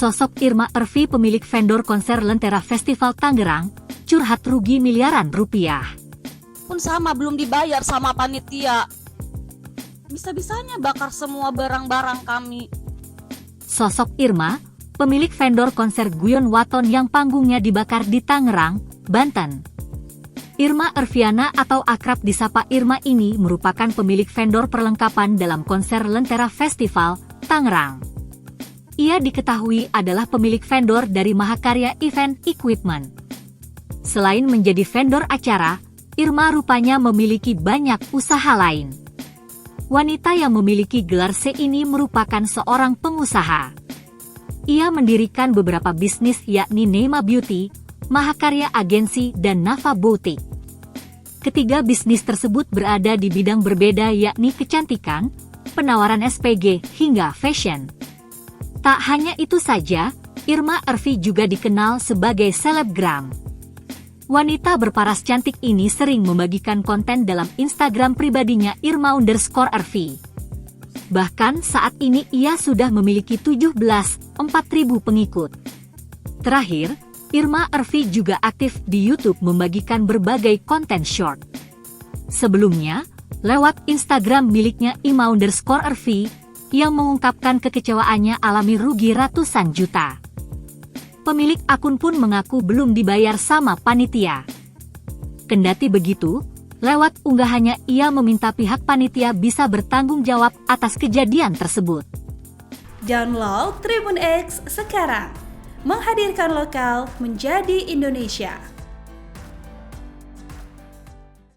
Sosok Irma Ervi, pemilik vendor konser Lentera Festival Tangerang, curhat rugi miliaran rupiah. Pun sama, belum dibayar sama panitia. Bisa-bisanya bakar semua barang-barang kami. Sosok Irma, pemilik vendor konser Guyon Waton yang panggungnya dibakar di Tangerang, Banten. Irma Erviana atau akrab disapa Irma ini merupakan pemilik vendor perlengkapan dalam konser Lentera Festival Tangerang. Ia diketahui adalah pemilik vendor dari Mahakarya Event Equipment. Selain menjadi vendor acara, Irma rupanya memiliki banyak usaha lain. Wanita yang memiliki gelar C ini merupakan seorang pengusaha. Ia mendirikan beberapa bisnis yakni Neema Beauty, Mahakarya Agensi, dan Nafa Boutique. Ketiga bisnis tersebut berada di bidang berbeda yakni kecantikan, penawaran SPG, hingga fashion. Tak hanya itu saja, Irma Ervi juga dikenal sebagai selebgram. Wanita berparas cantik ini sering membagikan konten dalam Instagram pribadinya Irma_Ervi. Bahkan saat ini ia sudah memiliki 4.000 pengikut. Terakhir, Irma Ervi juga aktif di YouTube membagikan berbagai konten short. Sebelumnya, lewat Instagram miliknya Irma_Ervi, yang mengungkapkan kekecewaannya alami rugi ratusan juta. Pemilik akun pun mengaku belum dibayar sama panitia. Kendati begitu, lewat unggahannya ia meminta pihak panitia bisa bertanggung jawab atas kejadian tersebut. Download Tribun X sekarang, menghadirkan lokal menjadi Indonesia.